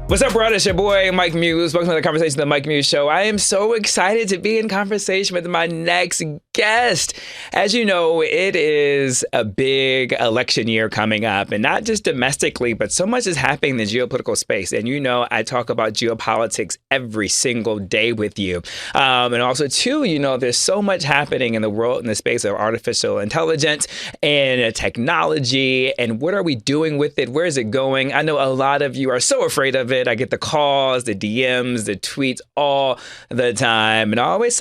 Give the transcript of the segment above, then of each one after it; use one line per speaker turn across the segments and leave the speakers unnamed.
What's up, brother? It's your boy, Mike Muse. Welcome to the Conversation of the Mike Muse Show. I am so excited to be in conversation with my next guest. As you know, it is a big election year coming up, and not just domestically, but so much is happening in the geopolitical space. And you know, I talk about geopolitics every single day with you. And also, too, you know, there's so much happening in the world in the space of artificial intelligence and technology. And what are we doing with it? Where is it going? I know a lot of you are so afraid of it. I get the calls, the DMs, the tweets all the time. And I always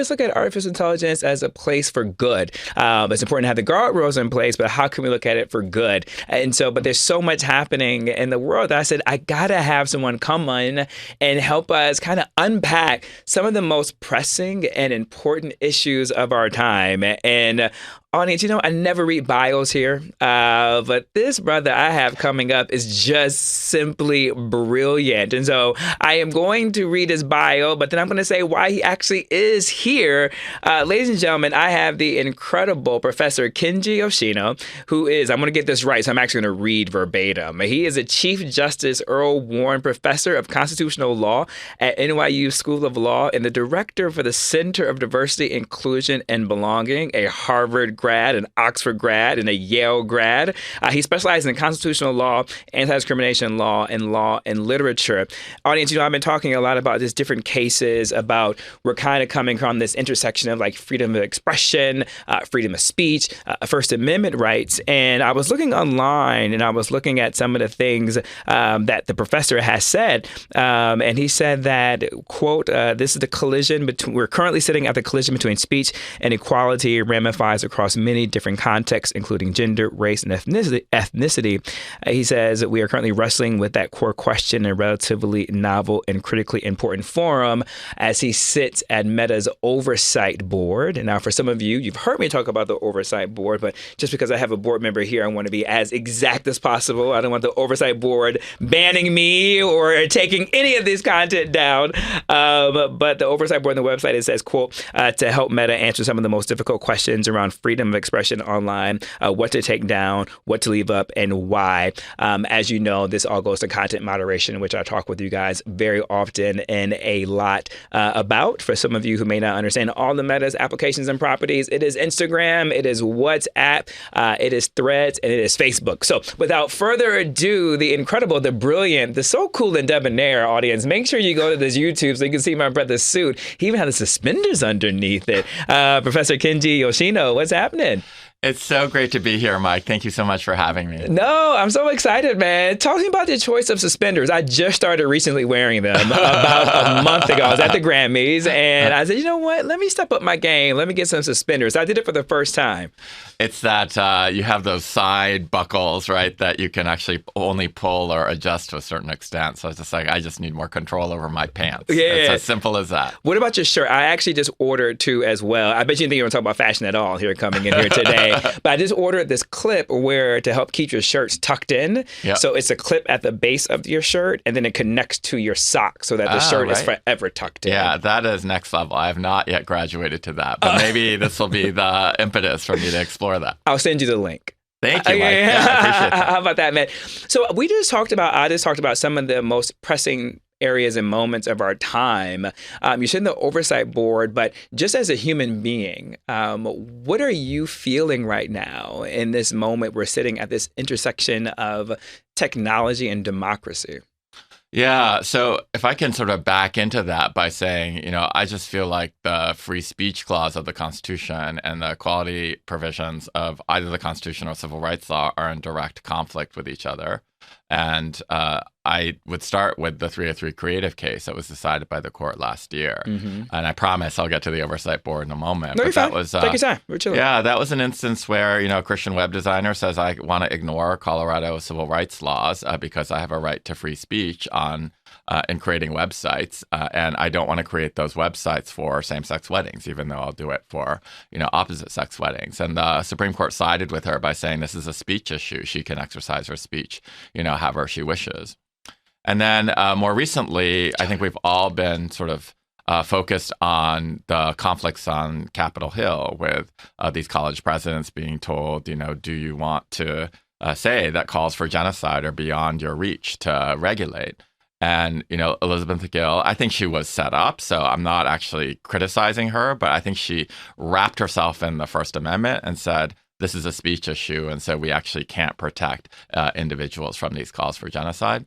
look at artificial intelligence as a place for good. It's important to have the guardrails in place, but how can we look at it for good? And so, but there's so much happening in the world that I said, I gotta have someone come on and help us kind of unpack some of the most pressing and important issues of our time. And audience, you know, I never read bios here, but this brother I have coming up is just simply brilliant. And so I am going to read his bio, but then I'm going to say why he actually is here. Ladies and gentlemen, I have the incredible Professor Kenji Yoshino, who is, I'm going to get this right, so I'm actually going to read verbatim. He is a Chief Justice Earl Warren Professor of Constitutional Law at NYU School of Law and the Director for the Center of Diversity, Inclusion, and Belonging, a Harvard grad, an Oxford grad, and a Yale grad. He specializes in constitutional law, anti-discrimination law and literature. Audience, you know, I've been talking a lot about these different cases about we're kind of coming from this intersection of like freedom of expression, freedom of speech, First Amendment rights. And I was looking online and I was looking at some of the things that the professor has said. And he said that, quote, this is the collision between, we're currently sitting at the collision between speech and equality ramifies across many different contexts, including gender, race, and ethnicity. He says we are currently wrestling with that core question in a relatively novel and critically important forum as he sits at Meta's Oversight Board. And now for some of you, you've heard me talk about the Oversight Board, but just because I have a board member here, I want to be as exact as possible. I don't want the Oversight Board banning me or taking any of this content down. But the Oversight Board on the website, it says, quote, to help Meta answer some of the most difficult questions around freedom of expression online, what to take down, what to leave up, and why. As you know, this all goes to content moderation, which I talk with you guys very often and a lot about. For some of you who may not understand all the Meta's applications and properties, it is Instagram, it is WhatsApp, it is Threads, and it is Facebook. So without further ado, the incredible, the brilliant, the so cool and debonair audience, make sure you go to this YouTube so you can see my brother's suit. He even has the suspenders underneath it. Professor Kenji Yoshino, what's happening?
It's so great to be here, Mike. Thank you so much for having me.
No, I'm so excited, man. Talk to me about your choice of suspenders. I just started recently wearing them about a month ago. I was at the Grammys, and I said, you know what? Let me step up my game. Let me get some suspenders. I did it for the first time.
It's that you have those side buckles, right, that you can actually only pull or adjust to a certain extent. So it's just like, I just need more control over my pants.
Yeah.
It's as simple as that.
What about your shirt? I actually just ordered two as well. I bet you didn't think you were talking about fashion at all here coming in here today. But I just ordered this clip where to help keep your shirts tucked in. Yep. So it's a clip at the base of your shirt, and then it connects to your sock so that the shirt is forever tucked in.
Yeah, that is next level. I have not yet graduated to that, but maybe this will be the impetus for me to explore that.
I'll send you the link.
Thank you, Mike. Yeah, I appreciate that.
How about that, man? So I just talked about some of the most pressing areas and moments of our time. You said the Oversight Board, but just as a human being, what are you feeling right now in this moment? We're sitting at this intersection of technology and democracy.
Yeah, so if I can sort of back into that by saying, you know, I just feel like the free speech clause of the Constitution and the equality provisions of either the Constitution or civil rights law are in direct conflict with each other. And I would start with the 303 Creative case that was decided by the court last year. Mm-hmm. And I promise I'll get to the Oversight Board in a moment.
No, you're fine. Take your time. We're chilling.
Yeah, that was an instance where, you know, a Christian web designer says, I want to ignore Colorado civil rights laws because I have a right to free speech in creating websites. And I don't want to create those websites for same-sex weddings, even though I'll do it for, you know, opposite-sex weddings. And the Supreme Court sided with her by saying this is a speech issue. She can exercise her speech, you know, however she wishes. And then more recently, I think we've all been sort of focused on the conflicts on Capitol Hill with these college presidents being told, you know, do you want to say that calls for genocide are beyond your reach to regulate? And, Elizabeth Gill, I think she was set up, so I'm not actually criticizing her, but I think she wrapped herself in the First Amendment and said, this is a speech issue, and so we actually can't protect individuals from these calls for genocide.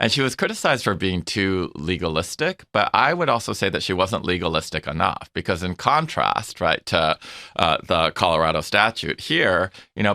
And she was criticized for being too legalistic, but I would also say that she wasn't legalistic enough, because in contrast, right, to the Colorado statute here,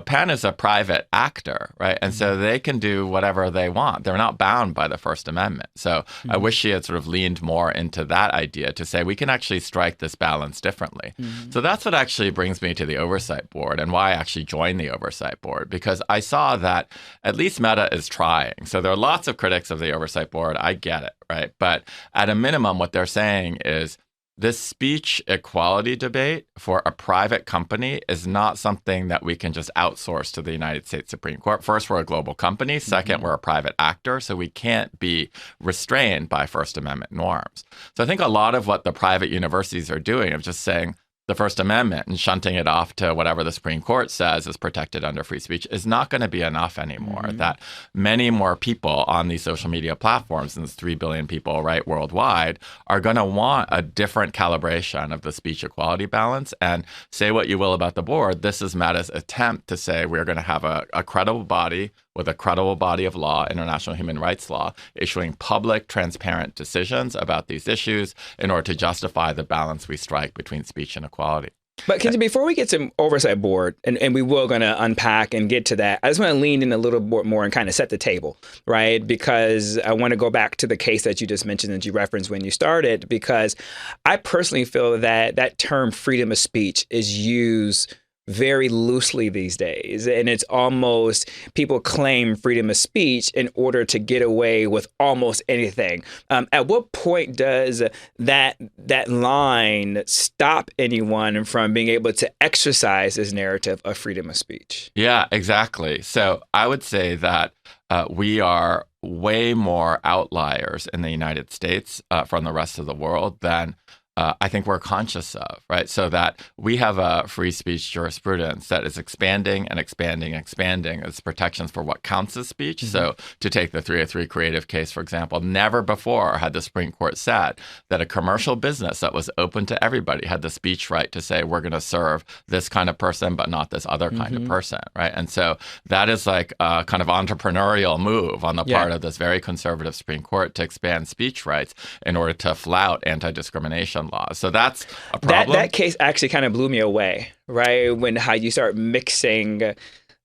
Penn is a private actor, right? And so they can do whatever they want. They're not bound by the First Amendment. So I wish she had sort of leaned more into that idea to say we can actually strike this balance differently. So that's what actually brings me to the Oversight Board and why I actually joined the Oversight Board, because I saw that at least Meta is trying. So there are lots of critics of the Oversight Board. I get it, right? But at a minimum, what they're saying is this speech equality debate for a private company is not something that we can just outsource to the United States Supreme Court. First, we're a global company. Second, we're a private actor, so we can't be restrained by First Amendment norms. So I think a lot of what the private universities are doing of just saying, the First Amendment and shunting it off to whatever the Supreme Court says is protected under free speech is not going to be enough anymore. That many more people on these social media platforms, and there's 3 billion people right worldwide, are going to want a different calibration of the speech equality balance. And say what you will about the board, this is Meta's attempt to say we're going to have a credible body with a credible body of law, international human rights law, issuing public, transparent decisions about these issues in order to justify the balance we strike between speech and equality.
But Kenji, before we get to Oversight Board, and we will going to unpack and get to that, I just want to lean in a little bit more and kind of set the table, right? Because I want to go back to the case that you just mentioned that you referenced when you started, because I personally feel that that term freedom of speech is used very loosely these days. And it's almost people claim freedom of speech in order to get away with almost anything. At what point does that line stop anyone from being able to exercise this narrative of freedom of speech?
Yeah, exactly. So I would say that we are way more outliers in the United States from the rest of the world than I think we're conscious of, right? So that we have a free speech jurisprudence that is expanding and expanding and expanding its protections for what counts as speech. So to take the 303 creative case, for example, never before had the Supreme Court said that a commercial business that was open to everybody had the speech right to say, we're going to serve this kind of person, but not this other kind of person, right? And so that is like a kind of entrepreneurial move on the part of this very conservative Supreme Court to expand speech rights in order to flout anti-discrimination laws. So that's a problem.
That case actually kind of blew me away, right? When how you start mixing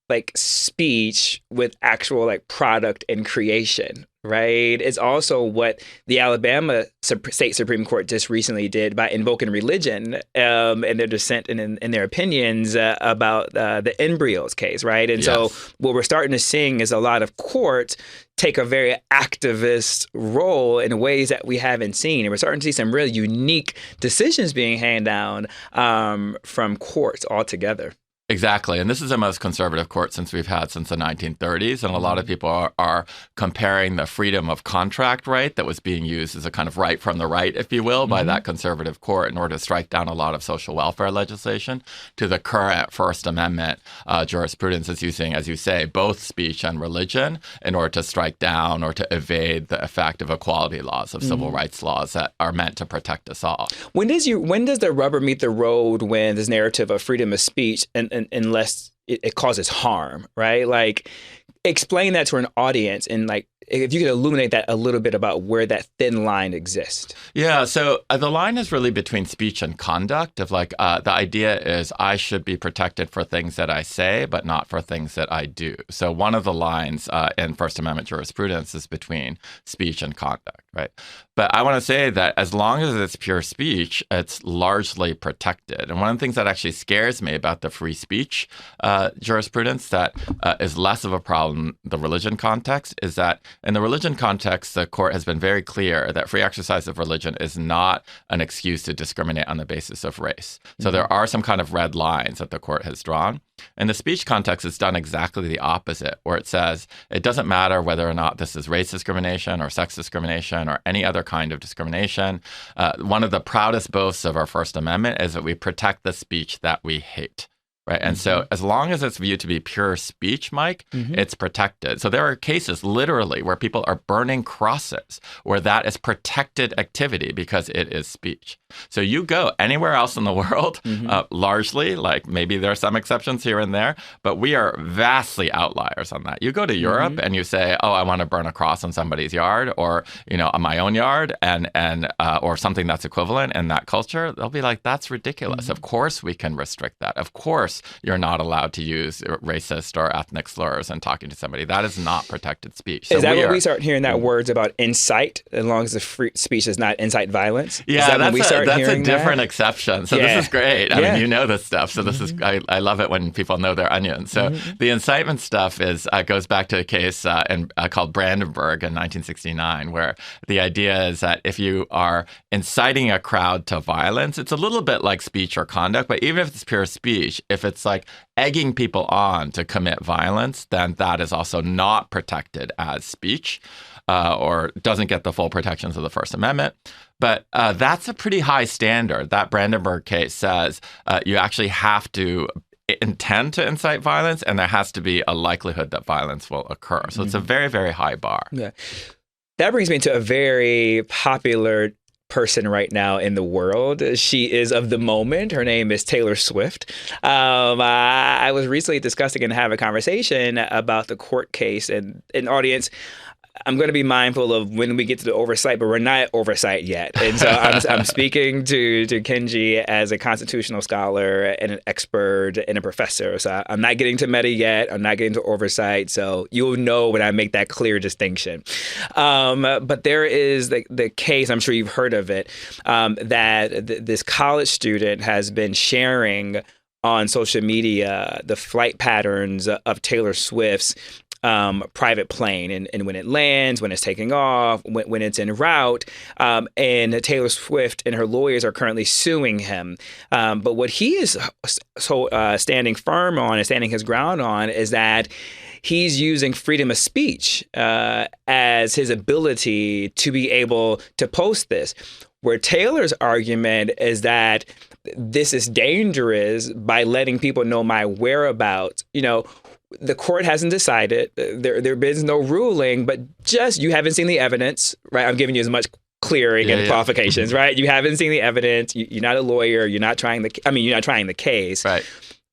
like speech with actual like product and creation, right? It's also what the Alabama State Supreme Court just recently did by invoking religion and their dissent and in their opinions about the embryos case, right? And so what we're starting to see is a lot of courts take a very activist role in ways that we haven't seen. And we're starting to see some really unique decisions being handed down from courts altogether.
Exactly. And this is the most conservative court since we've had since the 1930s. And a lot of people are comparing the freedom of contract right that was being used as a kind of right from the right, if you will, by that conservative court in order to strike down a lot of social welfare legislation to the current First Amendment jurisprudence is using, as you say, both speech and religion in order to strike down or to evade the effect of equality laws, of civil rights laws that are meant to protect us all.
When does the rubber meet the road when this narrative of freedom of speech unless it causes harm, right? Like, explain that to an audience, and like, if you could illuminate that a little bit about where that thin line exists.
Yeah, so the line is really between speech and conduct of like, the idea is I should be protected for things that I say, but not for things that I do. So one of the lines in First Amendment jurisprudence is between speech and conduct, right? But I want to say that as long as it's pure speech, it's largely protected. And one of the things that actually scares me about the free speech jurisprudence that is less of a problem in the religion context is that in the religion context, the court has been very clear that free exercise of religion is not an excuse to discriminate on the basis of race. So there are some kind of red lines that the court has drawn. In the speech context, it's done exactly the opposite, where it says it doesn't matter whether or not this is race discrimination or sex discrimination or any other kind of discrimination. One of the proudest boasts of our First Amendment is that we protect the speech that we hate. right? And so as long as it's viewed to be pure speech, Mike, it's protected. So there are cases literally where people are burning crosses where that is protected activity because it is speech. So you go anywhere else in the world, largely, like maybe there are some exceptions here and there, but we are vastly outliers on that. You go to Europe and you say, oh, I want to burn a cross in somebody's yard or, on my own yard and or something that's equivalent in that culture, they'll be like, that's ridiculous. Of course we can restrict that. Of course you're not allowed to use racist or ethnic slurs in talking to somebody. That is not protected speech. So
is that when we start hearing that words about incite, as long as the free speech does not incite violence?
Yeah, that's a different exception. So this is great. I mean, you know this stuff. So this is, I love it when people know their onions. So the incitement stuff goes back to a case called Brandenburg in 1969, where the idea is that if you are inciting a crowd to violence, it's a little bit like speech or conduct, but even if it's pure speech, if it's like egging people on to commit violence, then that is also not protected as speech or doesn't get the full protections of the First Amendment. But that's a pretty high standard. That Brandenburg case says you actually have to intend to incite violence, and there has to be a likelihood that violence will occur. So it's a very, very high bar.
Yeah. That brings me to a very popular person right now in the world. She is of the moment. Her name is Taylor Swift. I was recently discussing and have a conversation about the court case, and an audience, I'm going to be mindful of when we get to the oversight, but we're not at oversight yet. And so I'm speaking to Kenji as a constitutional scholar and an expert and a professor. So I'm not getting to meta yet. I'm not getting to oversight. So you'll know when I make that clear distinction. But there is the case, I'm sure you've heard of it, that this college student has been sharing on social media the flight patterns of Taylor Swift's private plane and when it lands, when it's taking off, when it's en route. And Taylor Swift and her lawyers are currently suing him. But what he is standing firm on and standing his ground on is that he's using freedom of speech as his ability to be able to post this. Where Taylor's argument is that this is dangerous by letting people know my whereabouts. The court hasn't decided. There is no ruling, but just you haven't seen the evidence, right? I'm giving you as much clearing and qualifications, right? You haven't seen the evidence. You're not a lawyer. You're not trying the case.
Right.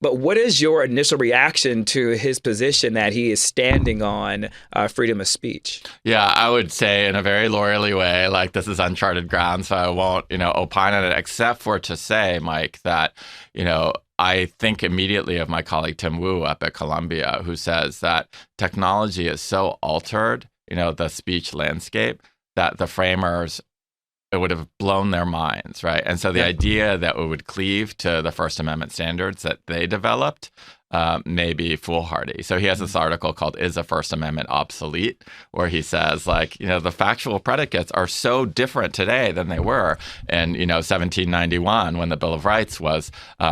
But what is your initial reaction to his position that he is standing on freedom of speech?
Yeah, I would say in a very lawyerly way, like this is uncharted ground, so I won't, opine on it, except for to say, Mike, that, I think immediately of my colleague Tim Wu up at Columbia, who says that technology is so altered, the speech landscape, that the framers, it would have blown their minds, right? And so the idea that we would cleave to the First Amendment standards that they developed may be foolhardy. So he has this article called "Is the First Amendment Obsolete?" where he says, the factual predicates are so different today than they were in, 1791 when the Bill of Rights was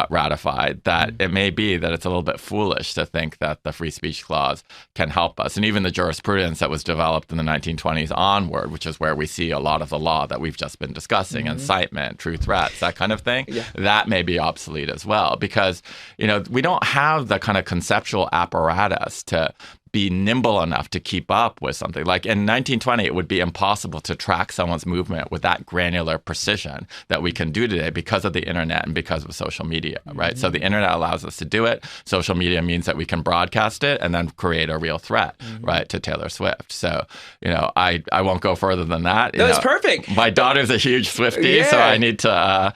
ratified, that it may be that it's a little bit foolish to think that the free speech clause can help us. And even the jurisprudence that was developed in the 1920s onward, which is where we see a lot of the law that we've just been discussing, incitement, true threats, that kind of thing, that may be obsolete as well. Because, we don't have the kind of conceptual apparatus to be nimble enough to keep up with something. Like in 1920, it would be impossible to track someone's movement with that granular precision that we can do today because of the internet and because of social media, right? So the internet allows us to do it. Social media means that we can broadcast it and then create a real threat, right, to Taylor Swift. So, I won't go further than that.
That was perfect.
My daughter's a huge Swiftie, so I need to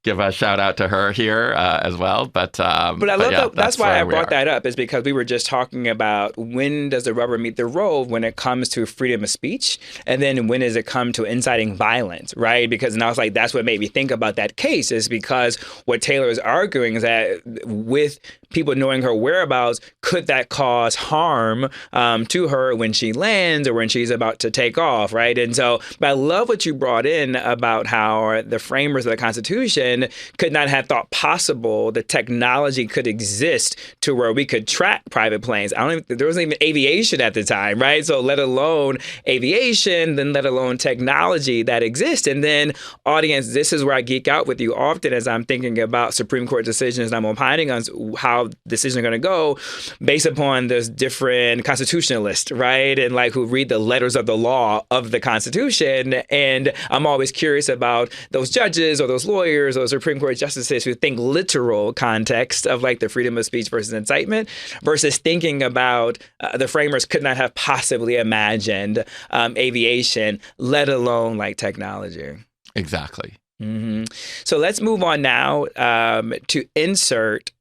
give a shout out to her here as well. But I love
that's why I brought that up, is because we were just talking about when does the rubber meet the road when it comes to freedom of speech, and then when does it come to inciting violence, right? Because and I was like, that's what made me think about that case, is because what Taylor is arguing is that with people knowing her whereabouts, could that cause harm to her when she lands or when she's about to take off, right? And so, but I love what you brought in about how the framers of the Constitution could not have thought possible the technology could exist to where we could track private planes. There wasn't even aviation at the time, right? So let alone aviation, then let alone technology that exists. And then, audience, this is where I geek out with you often as I'm thinking about Supreme Court decisions and I'm opining on how decisions are going to go based upon those different constitutionalists, right? And like who read the letters of the law of the Constitution. And I'm always curious about those judges or those lawyers or Supreme Court justices who think literal context of like the freedom of speech versus incitement versus thinking about the framers could not have possibly imagined aviation, let alone like technology.
Exactly.
Mm-hmm. So let's move on now to insert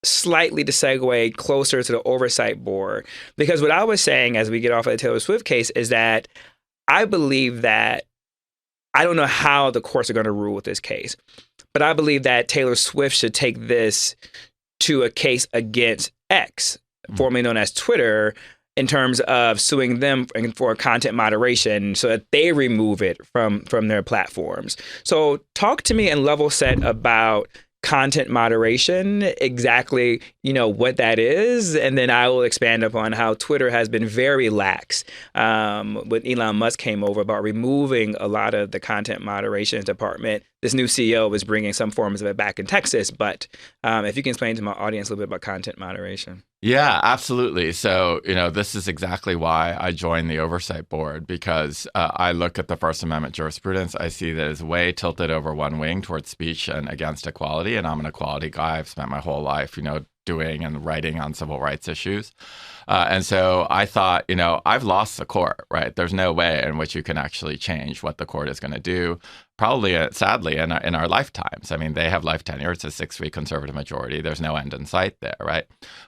slightly to segue closer to the oversight board. Because what I was saying as we get off of the Taylor Swift case is that I believe that I don't know how the courts are going to rule with this case, but I believe that Taylor Swift should take this to a case against X, formerly known as Twitter, in terms of suing them for content moderation so that they remove it from their platforms. So talk to me and level set about content moderation, exactly, what that is. And then I will expand upon how Twitter has been very lax when Elon Musk came over about removing a lot of the content moderation department. This new CEO is bringing some forms of it back in Texas. But if you can explain to my audience a little bit about content moderation.
Yeah, absolutely. So, this is exactly why I joined the Oversight Board, because I look at the First Amendment jurisprudence. I see that it's way tilted over one wing towards speech and against equality. And I'm an equality guy. I've spent my whole life, doing and writing on civil rights issues. And so I thought, I've lost the court, right? There's no way in which you can actually change what the court is going to do. Probably, sadly, in our lifetimes. I mean, they have life tenure. It's a 6-week conservative majority. There's no end in sight there, right?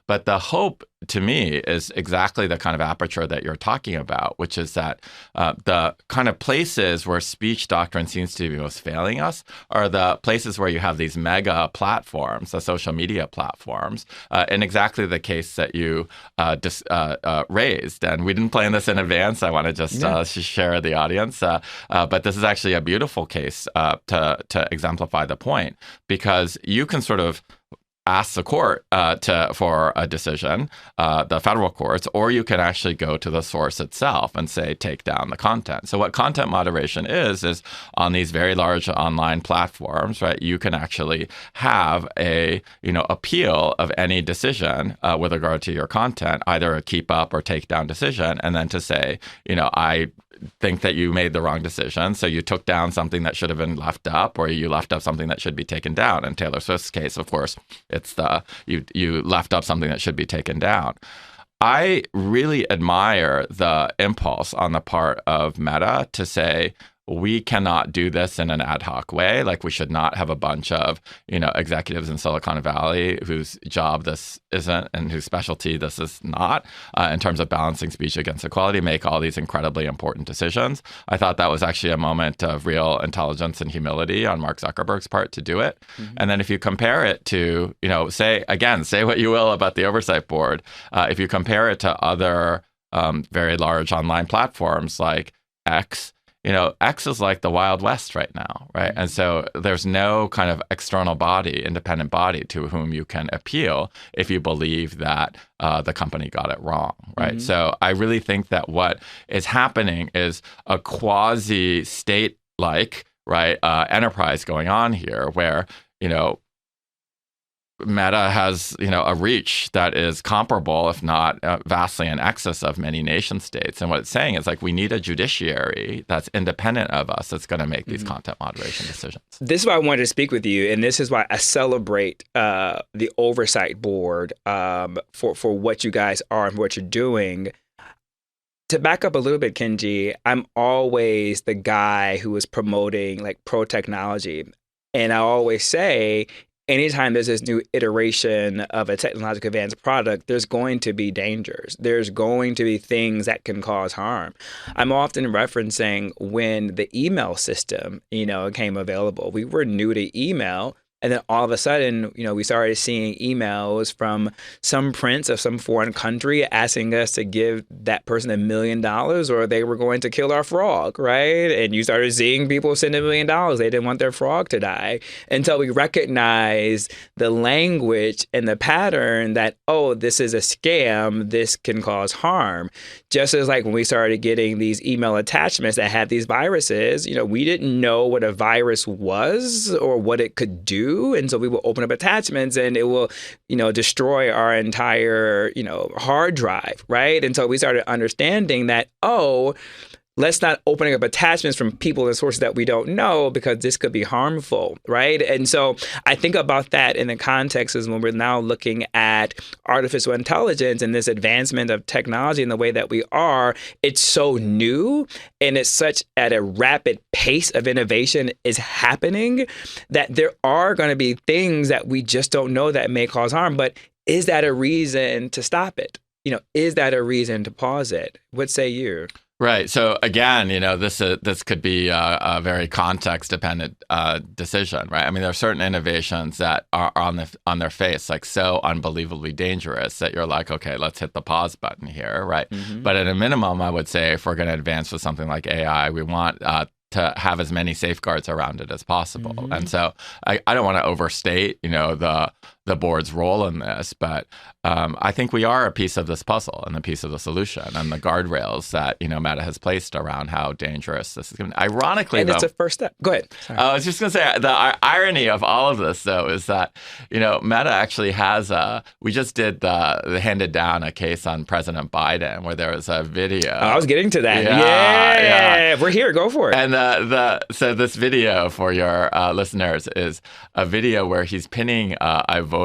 But the hope, to me, is exactly the kind of aperture that you're talking about, which is that the kind of places where speech doctrine seems to be most failing us are the places where you have these mega platforms, the social media platforms, in exactly the case that you raised. And we didn't plan this in advance. I want to just share the audience. But this is actually a beautiful case to exemplify the point, because you can sort of ask the court for a decision, the federal courts, or you can actually go to the source itself and say, take down the content. So what content moderation is on these very large online platforms, right? You can actually have a, appeal of any decision with regard to your content, either a keep up or take down decision, and then to say, I think that you made the wrong decision. So you took down something that should have been left up, or you left up something that should be taken down. In Taylor Swift's case, of course, it's you left up something that should be taken down. I really admire the impulse on the part of Meta to say, we cannot do this in an ad hoc way. Like, we should not have a bunch of, executives in Silicon Valley whose job this isn't and whose specialty this is not, in terms of balancing speech against equality, make all these incredibly important decisions. I thought that was actually a moment of real intelligence and humility on Mark Zuckerberg's part to do it. Mm-hmm. And then if you compare it to, say what you will about the Oversight Board, if you compare it to other very large online platforms like X, X is like the Wild West right now, right? And so there's no kind of external body, independent body to whom you can appeal if you believe that the company got it wrong, right? Mm-hmm. So I really think that what is happening is a quasi-state-like, right, enterprise going on here where, Meta has, a reach that is comparable, if not vastly in excess of many nation states. And what it's saying is, like, we need a judiciary that's independent of us that's going to make these content moderation decisions.
This is why I wanted to speak with you, and this is why I celebrate the Oversight Board for what you guys are and what you're doing. To back up a little bit, Kenji, I'm always the guy who is promoting, like, pro-technology. And I always say, anytime there's this new iteration of a technologically advanced product, there's going to be dangers. There's going to be things that can cause harm. I'm often referencing when the email system, came available. We were new to email, And then all of a sudden, we started seeing emails from some prince of some foreign country asking us to give that person $1 million or they were going to kill our frog, right? And you started seeing people send $1 million. They didn't want their frog to die. Until we recognized the language and the pattern that, oh, this is a scam, this can cause harm. Just as like when we started getting these email attachments that had these viruses, we didn't know what a virus was or what it could do. And so we will open up attachments and it will, destroy our entire, hard drive, right? And so we started understanding that, let's not opening up attachments from people and sources that we don't know because this could be harmful, right? And so I think about that in the context is when we're now looking at artificial intelligence and this advancement of technology in the way that we are, it's so new and it's such at a rapid pace of innovation is happening that there are going to be things that we just don't know that may cause harm. But is that a reason to stop it? Is that a reason to pause it? What say you?
Right. So again, this could be a very context-dependent decision, right? I mean, there are certain innovations that are on their face, like so unbelievably dangerous that you're like, okay, let's hit the pause button here, right? Mm-hmm. But at a minimum, I would say if we're going to advance with something like AI, we want to have as many safeguards around it as possible. Mm-hmm. And so I don't want to overstate, the board's role in this, but I think we are a piece of this puzzle and a piece of the solution and the guardrails that, Meta has placed around how dangerous this is going to be. Ironically,
and it's a first step. Go ahead. Sorry.
I was just going to say the irony of all of this, though, is that, Meta actually has we just handed down a case on President Biden where there was a video.
I was getting to that. Yeah. We're here. Go for it.
And so this video for your listeners is a video where he's pinning a voted,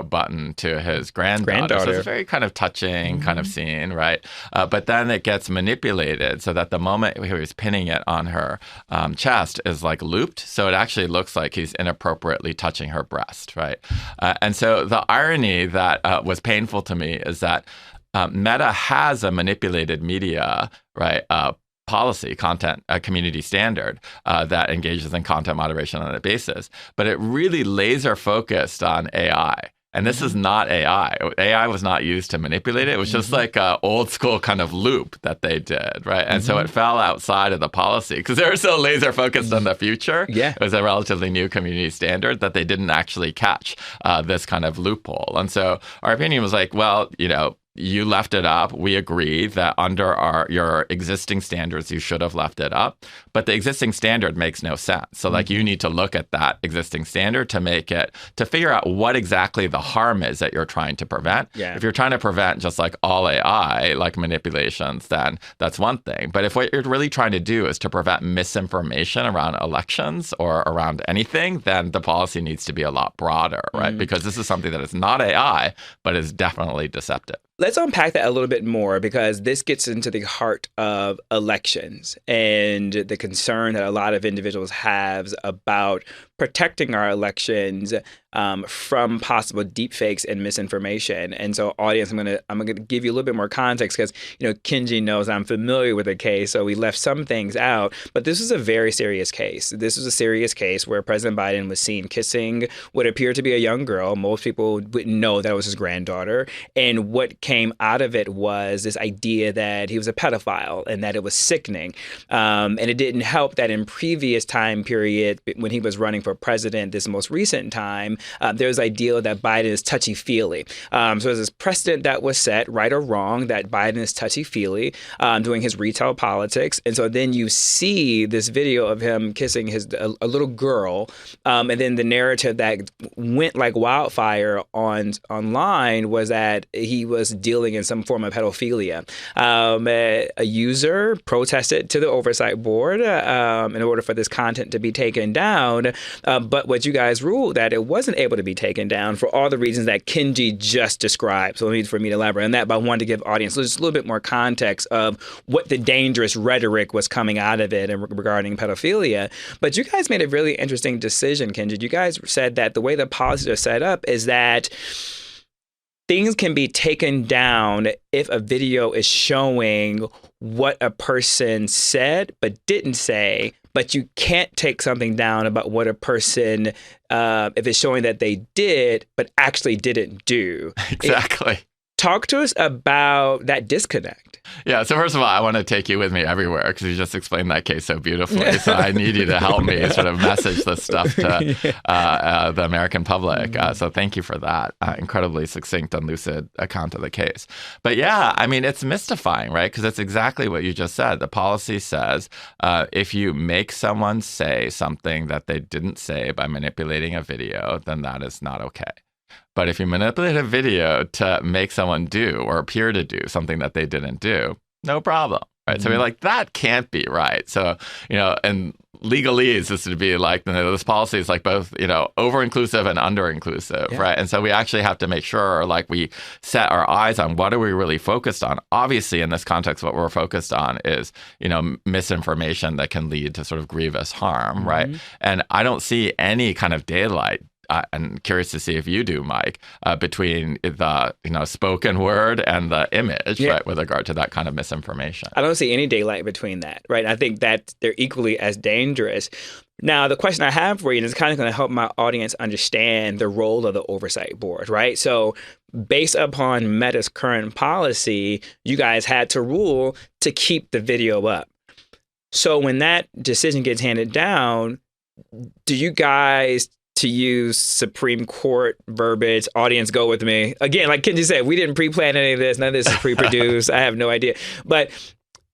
button to his granddaughter. So it's a very kind of touching kind of scene, right? But then it gets manipulated so that the moment he was pinning it on her chest is like looped. So it actually looks like he's inappropriately touching her breast, right? And so the irony that was painful to me is that Meta has a manipulated media, right? Policy, content, community standard that engages in content moderation on a basis, but it really laser focused on AI. And this is not AI. AI was not used to manipulate it. It was just like an old school kind of loop that they did, right? And so it fell outside of the policy because they were so laser focused on the future.
Yeah.
It was a relatively new community standard that they didn't actually catch this kind of loophole. And so our opinion was like, well, you left it up. We agree that under your existing standards, you should have left it up. But the existing standard makes no sense. So you need to look at that existing standard to figure out what exactly the harm is that you're trying to prevent.
Yeah.
If you're trying to prevent just like all AI, like manipulations, then that's one thing. But if what you're really trying to do is to prevent misinformation around elections or around anything, then the policy needs to be a lot broader, right? Because this is something that is not AI, but is definitely deceptive.
Let's unpack that a little bit more because this gets into the heart of elections and the concern that a lot of individuals have about protecting our elections from possible deepfakes and misinformation. And so, audience, I'm gonna give you a little bit more context because Kenji knows I'm familiar with the case, so we left some things out. But this was a very serious case. This was a serious case where President Biden was seen kissing what appeared to be a young girl. Most people wouldn't know that it was his granddaughter. And what came out of it was this idea that he was a pedophile and that it was sickening. And it didn't help that in previous time period when he was running for president, this most recent time, there was idea that Biden is touchy-feely. So there's this precedent that was set, right or wrong, that Biden is touchy-feely doing his retail politics. And so then you see this video of him kissing a little girl. And then the narrative that went like wildfire online was that he was dealing in some form of pedophilia. A user protested to the Oversight board in order for this content to be taken down. But what you guys ruled that it wasn't able to be taken down for all the reasons that Kenji just described. So for me to elaborate on that, but I wanted to give audience just a little bit more context of what the dangerous rhetoric was coming out of it and regarding pedophilia. But you guys made a really interesting decision, Kenji. You guys said that the way the policies are set up is that things can be taken down if a video is showing what a person said but didn't say, but you can't take something down about what a person, if it's showing that they did but actually didn't do.
Exactly.
Talk to us about that disconnect.
Yeah. So first of all, I want to take you with me everywhere because you just explained that case so beautifully. So I need you to help me sort of message this stuff to the American public. So thank you for that incredibly succinct and lucid account of the case. But yeah, I mean, it's mystifying, right? Because it's exactly what you just said. The policy says if you make someone say something that they didn't say by manipulating a video, then that is not okay. But if you manipulate a video to make someone do or appear to do something that they didn't do, no problem, right? So we're like, that can't be right. So, and legalese is to be like, this policy is like both, over-inclusive and under-inclusive, right? And so we actually have to make sure, like, we set our eyes on what are we really focused on. Obviously, in this context, what we're focused on is, misinformation that can lead to sort of grievous harm, right? And I don't see any kind of daylight. I'm curious to see if you do, Mike, between the spoken word and the image, right, with regard to that kind of misinformation.
I don't see any daylight between that, right? I think that they're equally as dangerous. Now, the question I have for you, and it's kind of going to help my audience understand the role of the Oversight Board, right? So based upon Meta's current policy, you guys had to rule to keep the video up. So when that decision gets handed down, do you guys, to use Supreme Court verbiage, audience, go with me. Again, like Kenji said, we didn't pre-plan any of this. None of this is pre-produced. I have no idea. But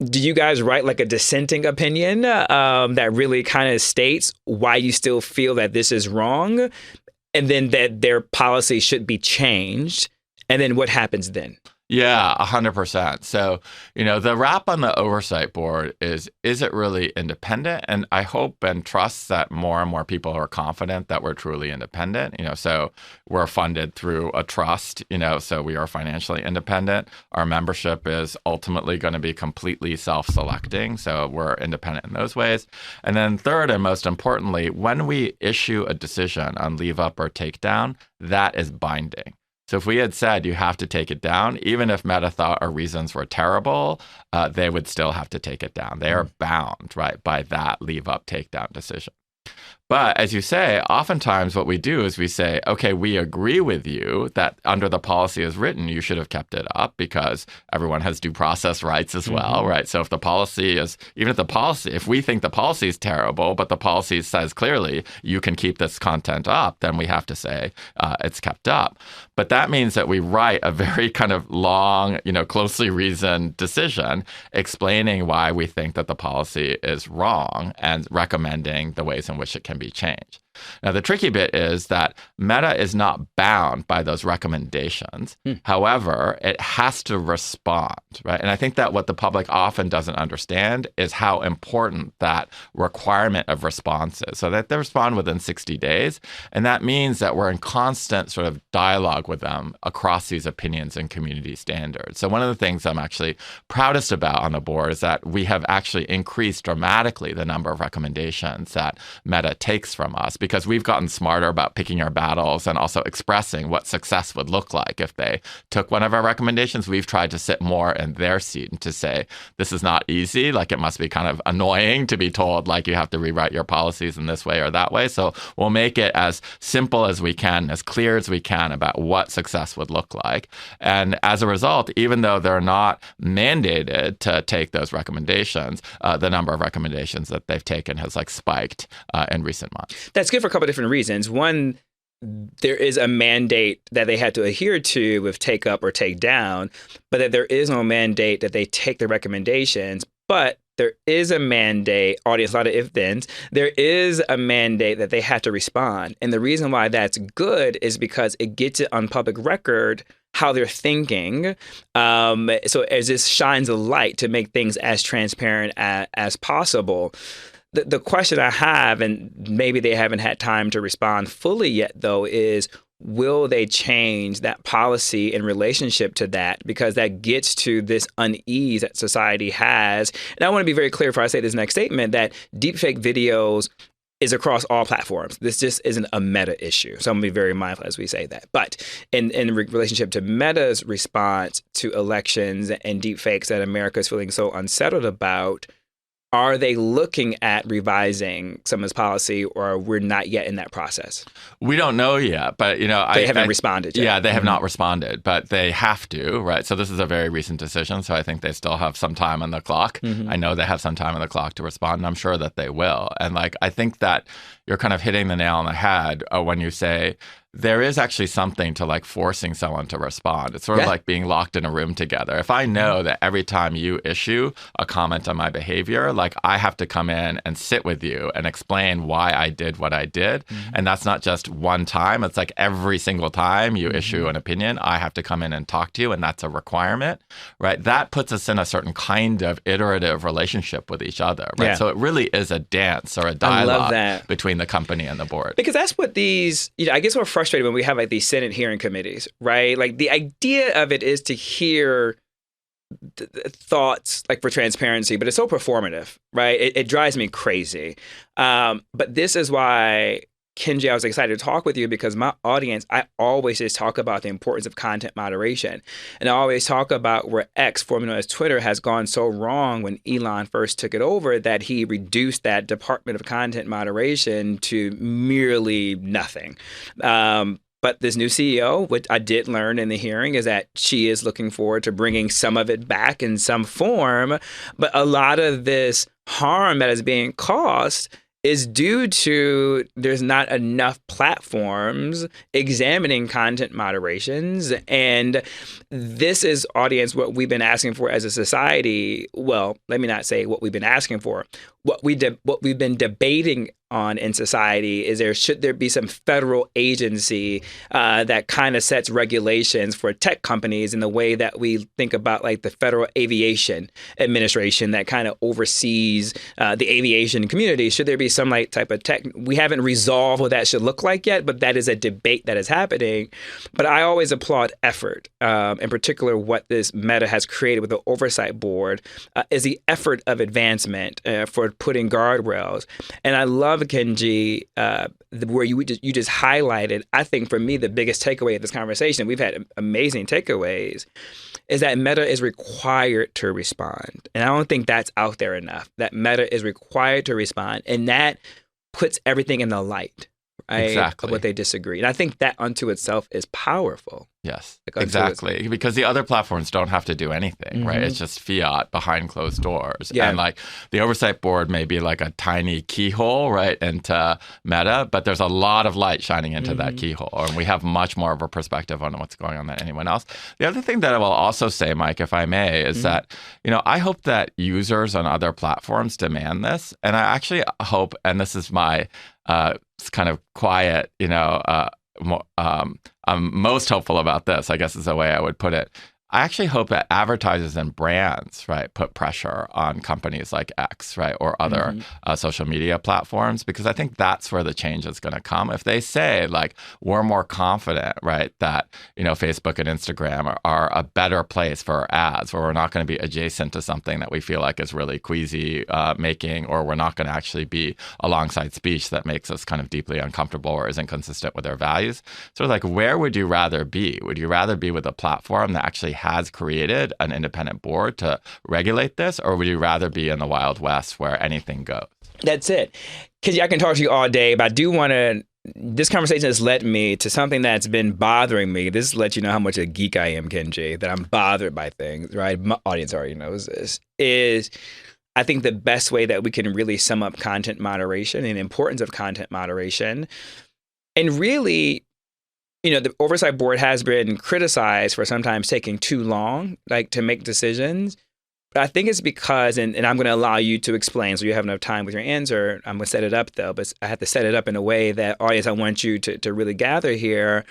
do you guys write like a dissenting opinion that really kind of states why you still feel that this is wrong, and then that their policy should be changed? And then what happens then?
Yeah, 100%. So, the wrap on the Oversight Board is it really independent? And I hope and trust that more and more people are confident that we're truly independent. So we're funded through a trust, so we are financially independent. Our membership is ultimately going to be completely self-selecting. So we're independent in those ways. And then third, and most importantly, when we issue a decision on leave up or take down, that is binding. So if we had said you have to take it down, even if Meta thought our reasons were terrible, they would still have to take it down. They are bound, right, by that leave up, take down decision. But as you say, oftentimes what we do is we say, okay, we agree with you that under the policy as written, you should have kept it up because everyone has due process rights as well, right? So if the policy is, if we think the policy is terrible, but the policy says clearly you can keep this content up, then we have to say it's kept up. But that means that we write a very kind of long, closely reasoned decision explaining why we think that the policy is wrong and recommending the ways in which it can be changed. Now, the tricky bit is that Meta is not bound by those recommendations. However, it has to respond, right? And I think that what the public often doesn't understand is how important that requirement of response is, so that they respond within 60 days. And that means that we're in constant sort of dialogue with them across these opinions and community standards. So one of the things I'm actually proudest about on the board is that we have actually increased dramatically the number of recommendations that Meta takes from us, because we've gotten smarter about picking our battles and also expressing what success would look like if they took one of our recommendations. We've tried to sit more in their seat and to say, this is not easy. Like, it must be kind of annoying to be told, like, you have to rewrite your policies in this way or that way. So we'll make it as simple as we can, as clear as we can about what success would look like. And as a result, even though they're not mandated to take those recommendations, the number of recommendations that they've taken has spiked in recent months.
That's good for a couple of different reasons. One, there is a mandate that they had to adhere to with take up or take down, but that there is no mandate that they take the recommendations. But there is a mandate, audience, a lot of if-thens, there is a mandate that they have to respond. And the reason why that's good is because it gets it on public record how they're thinking. So as this shines a light to make things as transparent as possible. The question I have, and maybe they haven't had time to respond fully yet, though, is will they change that policy in relationship to that? Because that gets to this unease that society has. And I want to be very clear before I say this next statement that deepfake videos is across all platforms. This just isn't a Meta issue. So I'm going to be very mindful as we say that. But in relationship to Meta's response to elections and deepfakes that America is feeling so unsettled about, are they looking at revising some of this policy, or we're not yet in that process?
We don't know yet, but
they haven't responded yet.
Yeah, they have not responded, but they have to, right? So this is a very recent decision, so I think they still have some time on the clock. I know they have some time on the clock to respond, and I'm sure that they will. And I think that you're kind of hitting the nail on the head when you say there is actually something to forcing someone to respond. It's sort of like being locked in a room together. If I know that every time you issue a comment on my behavior, I have to come in and sit with you and explain why I did what I did. And that's not just one time. It's every single time you issue an opinion, I have to come in and talk to you, and that's a requirement, right? That puts us in a certain kind of iterative relationship with each other, right?
Yeah.
So it really is a dance or a dialogue between the company and the board.
Because that's what these, I guess we're frustrated when we have these Senate hearing committees, right? The idea of it is to hear thoughts for transparency, but it's so performative, right? It drives me crazy. But this is why, Kenji, I was excited to talk with you, because my audience, I always just talk about the importance of content moderation. And I always talk about where X, formerly known as Twitter, has gone so wrong when Elon first took it over, that he reduced that Department of Content Moderation to merely nothing. But this new CEO, which I did learn in the hearing, is that she is looking forward to bringing some of it back in some form. But a lot of this harm that is being caused is due to there's not enough platforms examining content moderations. And this is, audience, what we've been asking for as a society. Well, let me not say what we've been asking for. What we've been debating on in society is should there be some federal agency that kind of sets regulations for tech companies in the way that we think about the Federal Aviation Administration that kind of oversees the aviation community. Should there be some type of tech? We haven't resolved what that should look like yet, but that is a debate that is happening. But I always applaud effort, in particular what this Meta has created with the Oversight Board is the effort of advancement for putting guardrails. And I love, Kenji, where you just highlighted, I think for me, the biggest takeaway of this conversation, we've had amazing takeaways, is that Meta is required to respond. And I don't think that's out there enough, that Meta is required to respond. And that puts everything in the light, right?
Exactly.
Of what they disagree. And I think that unto itself is powerful.
Yes, exactly. Because the other platforms don't have to do anything, right? It's just fiat behind closed doors.
Yeah.
And the Oversight Board may be a tiny keyhole, right, into Meta, but there's a lot of light shining into that keyhole. And we have much more of a perspective on what's going on than anyone else. The other thing that I will also say, Mike, if I may, is that, I hope that users on other platforms demand this. And I actually hope, and this is my kind of quiet, I'm most hopeful about this, I guess is the way I would put it. I actually hope that advertisers and brands, right, put pressure on companies like X, right, or other social media platforms, because I think that's where the change is going to come. If they say, we're more confident, right, that, Facebook and Instagram are a better place for ads, where we're not going to be adjacent to something that we feel is really queasy making, or we're not going to actually be alongside speech that makes us kind of deeply uncomfortable or isn't consistent with our values. So where would you rather be? Would you rather be with a platform that actually has created an independent board to regulate this, or would you rather be in the Wild West where anything goes?
That's it. Because I can talk to you all day, but I do want to, this conversation has led me to something that's been bothering me. This lets you know how much a geek I am, Kenji, that I'm bothered by things, right? My audience already knows this, is I think the best way that we can really sum up content moderation and the importance of content moderation, and really, the Oversight Board has been criticized for sometimes taking too long, to make decisions. But I think it's because, and I'm going to allow you to explain so you have enough time with your answer. I'm going to set it up, though, but I have to set it up in a way that, audience, I want you to really gather here.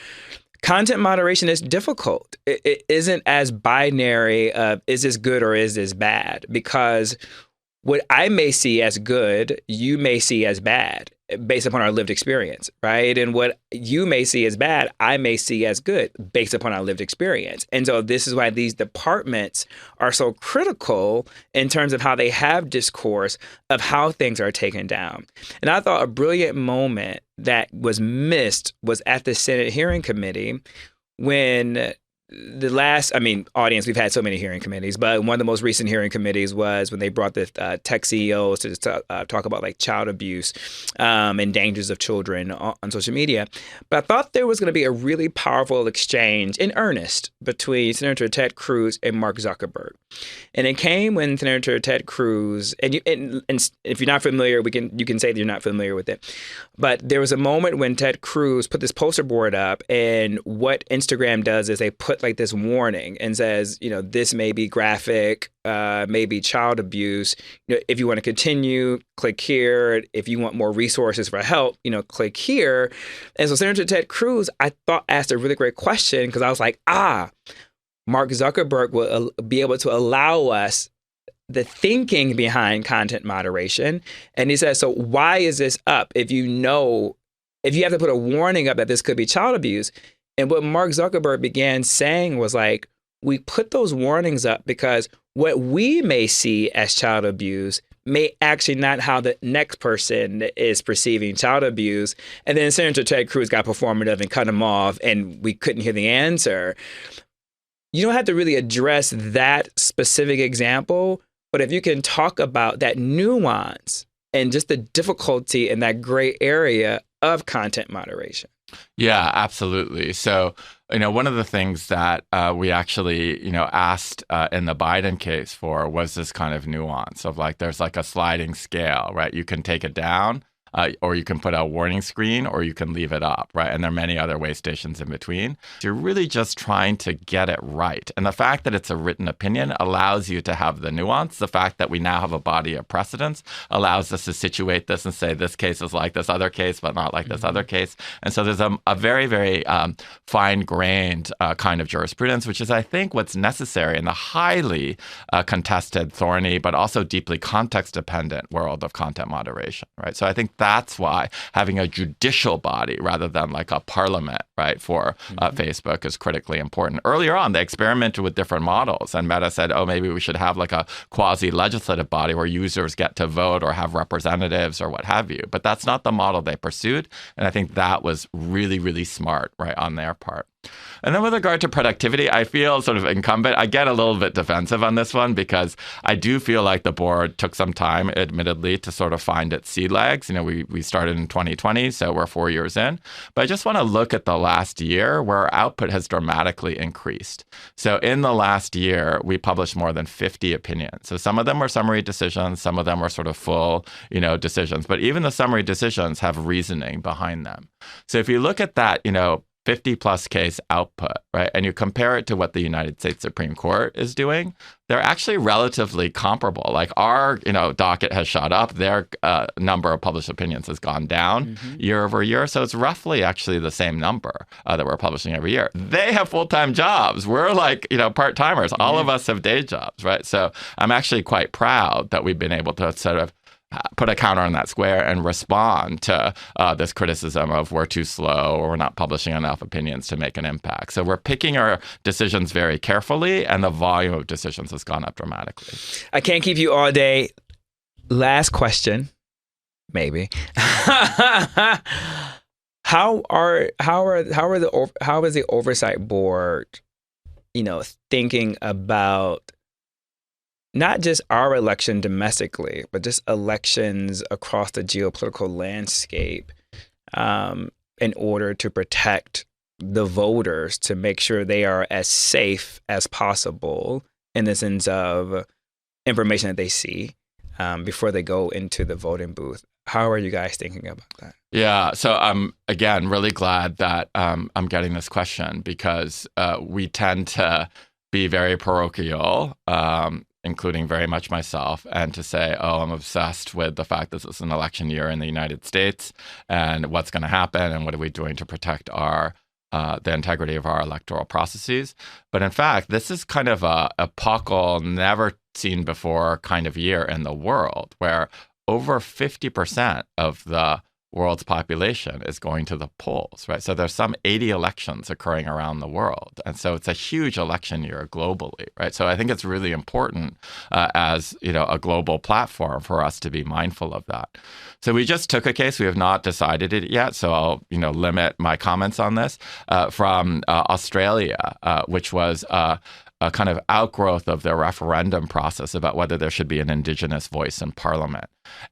Content moderation is difficult. It isn't as binary of is this good or is this bad? Because what I may see as good, you may see as bad. based upon our lived experience, right? And what you may see as bad, I may see as good based upon our lived experience. And so this is why these departments are so critical in terms of how they have discourse of how things are taken down. And I thought a brilliant moment that was missed was at the Senate hearing committee when audience, we've had so many hearing committees, but one of the most recent hearing committees was when they brought the tech CEOs to talk about like child abuse and dangers of children on social media. But I thought there was going to be a really powerful exchange in earnest between Senator Ted Cruz and Mark Zuckerberg. And it came when Senator Ted Cruz, and if you're not familiar, you can say that you're not familiar with it. But there was a moment when Ted Cruz put this poster board up, and what Instagram does is they put like this warning and says, this may be graphic, may be child abuse. If you want to continue, click here. If you want more resources for help, click here. And so Senator Ted Cruz, I thought, asked a really great question because I was like, Mark Zuckerberg will be able to allow us the thinking behind content moderation. And he says, so why is this up if you have to put a warning up that this could be child abuse? And what Mark Zuckerberg began saying was like, we put those warnings up because what we may see as child abuse may actually not how the next person is perceiving child abuse. And then Senator Ted Cruz got performative and cut him off, and we couldn't hear the answer. You don't have to really address that specific example, but if you can talk about that nuance and just the difficulty in that gray area of content moderation.
Yeah, absolutely. So, one of the things that we actually, asked in the Biden case for was this kind of nuance of like, there's like a sliding scale, right? You can take it down, or you can put a warning screen, or you can leave it up, right? And there are many other way stations in between. So you're really just trying to get it right. And the fact that it's a written opinion allows you to have the nuance. The fact that we now have a body of precedents allows us to situate this and say this case is like this other case, but not like this other case. And so there's a very, very fine-grained kind of jurisprudence, which is, I think, what's necessary in the highly contested, thorny, but also deeply context-dependent world of content moderation, right? So I think that's why having a judicial body rather than like a parliament, right, for Facebook is critically important. Earlier on, they experimented with different models, and Meta said, maybe we should have like a quasi-legislative body where users get to vote or have representatives or what have you. But that's not the model they pursued, and I think that was really, really smart, right, on their part. And then with regard to productivity, I feel sort of incumbent. I get a little bit defensive on this one because I do feel like the board took some time, admittedly, to sort of find its sea legs. We started in 2020, so we're 4 years in. But I just want to look at the last year where our output has dramatically increased. So in the last year, we published more than 50 opinions. So some of them were summary decisions, some of them were sort of full, decisions. But even the summary decisions have reasoning behind them. So if you look at that, 50 plus case output, right? And you compare it to what the United States Supreme Court is doing, they're actually relatively comparable. Like our, docket has shot up. Their number of published opinions has gone down year over year. So it's roughly actually the same number that we're publishing every year. They have full-time jobs. We're like, part-timers. All of us have day jobs, right? So I'm actually quite proud that we've been able to sort of put a counter on that square and respond to this criticism of we're too slow or we're not publishing enough opinions to make an impact. So we're picking our decisions very carefully, and the volume of decisions has gone up dramatically.
I can't keep you all day. Last question, maybe. How is the Oversight Board, thinking about not just our election domestically, but just elections across the geopolitical landscape in order to protect the voters, to make sure they are as safe as possible in the sense of information that they see before they go into the voting booth? How are you guys thinking about that?
Yeah, so I'm, again, really glad that I'm getting this question because we tend to be very parochial, including very much myself, and to say, I'm obsessed with the fact that this is an election year in the United States and what's going to happen and what are we doing to protect our the integrity of our electoral processes. But in fact, this is kind of a epochal, never seen before kind of year in the world where over 50% of the world's population is going to the polls, right? So there's some 80 elections occurring around the world. And so it's a huge election year globally, right? So I think it's really important as, a global platform for us to be mindful of that. So we just took a case. We have not decided it yet. So I'll, limit my comments on this from Australia, which was a kind of outgrowth of their referendum process about whether there should be an Indigenous voice in Parliament.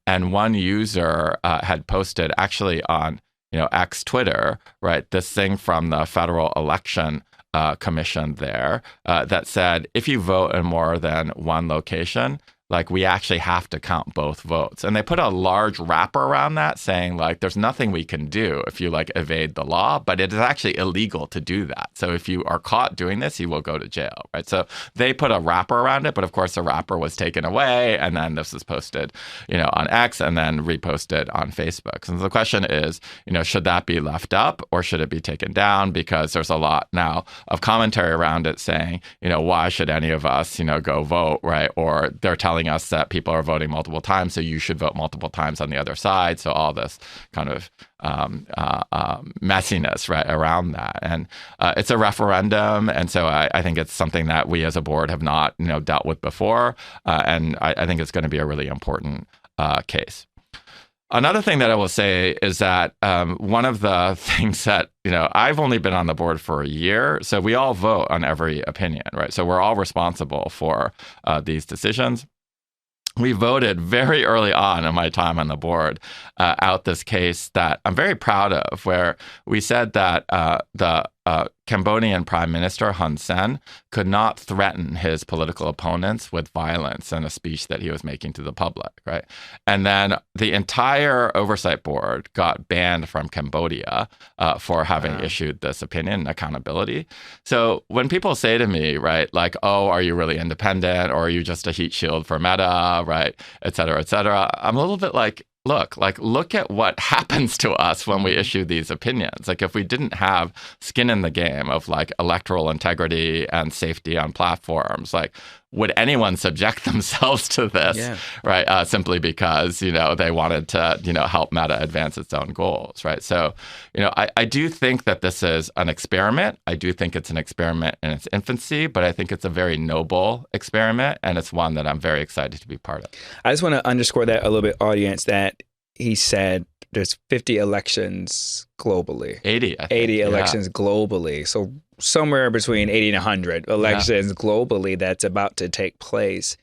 And one user had posted actually on, X Twitter, right, this thing from the Federal Election Commission there that said, if you vote in more than one location, like we actually have to count both votes. And they put a large wrapper around that saying like, there's nothing we can do if you like evade the law, but it is actually illegal to do that. So if you are caught doing this, you will go to jail, right? So they put a wrapper around it, but of course the wrapper was taken away. And then this was posted, on X and then reposted on Facebook. So the question is, should that be left up or should it be taken down? Because there's a lot now of commentary around it saying, why should any of us, go vote, right? Or they're telling us that people are voting multiple times, so you should vote multiple times on the other side. So all this kind of messiness right around that, and it's a referendum, and so I think it's something that we as a board have not dealt with before, and I think it's going to be a really important case. Another thing that I will say is that one of the things that, I've only been on the board for a year, so we all vote on every opinion, right? So we're all responsible for these decisions. We voted very early on in my time on the board out this case that I'm very proud of, where we said that the Cambodian Prime Minister Hun Sen could not threaten his political opponents with violence in a speech that he was making to the public, right? And then the entire Oversight Board got banned from Cambodia for having issued this opinion and accountability. So when people say to me, right, like, oh, are you really independent, or are you just a heat shield for Meta, right, et cetera, I'm a little bit like, look at what happens to us when we issue these opinions. Like if we didn't have skin in the game of like electoral integrity and safety on platforms, like would anyone subject themselves to this, right? Simply because, they wanted to, help Meta advance its own goals, right? So, I do think that this is an experiment. I do think it's an experiment in its infancy, but I think it's a very noble experiment, and it's one that I'm very excited to be part of.
I just want to underscore that a little bit, audience, that he said there's 50 elections globally.
80, I think.
80 elections globally. So somewhere between 80 and 100 elections globally that's about to take place.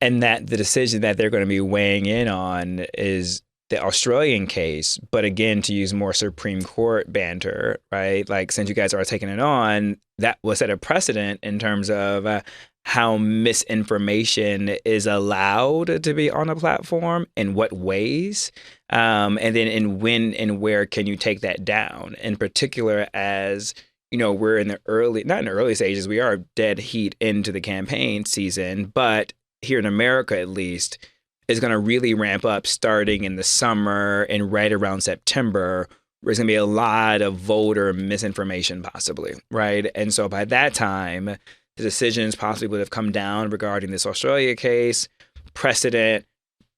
And that the decision that they're going to be weighing in on is the Australian case. But again, to use more Supreme Court banter, right? Like, since you guys are taking it on, that will set a precedent in terms of how misinformation is allowed to be on a platform, in what ways, and then in when and where can you take that down. In particular, as we're in the not in the early stages, we are dead heat into the campaign season, but here in America at least, is going to really ramp up starting in the summer and right around September. There's going to be a lot of voter misinformation possibly, right? And so by that time, the decisions possibly would have come down regarding this Australia case. Precedent,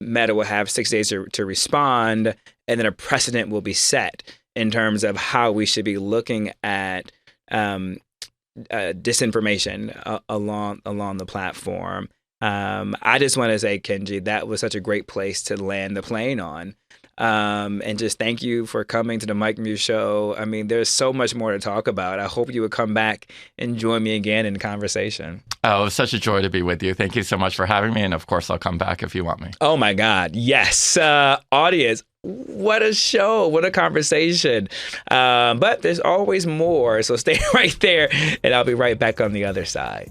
Meta will have 6 days to respond, and then a precedent will be set in terms of how we should be looking at disinformation along the platform. I just want to say, Kenji, that was such a great place to land the plane on. And just thank you for coming to the Mike Muse Show. I mean, there's so much more to talk about. I hope you would come back and join me again in conversation.
Oh, it was such a joy to be with you. Thank you so much for having me. And of course, I'll come back if you want me.
Oh, my God. Yes. Audience, what a show. What a conversation. But there's always more. So stay right there, and I'll be right back on the other side.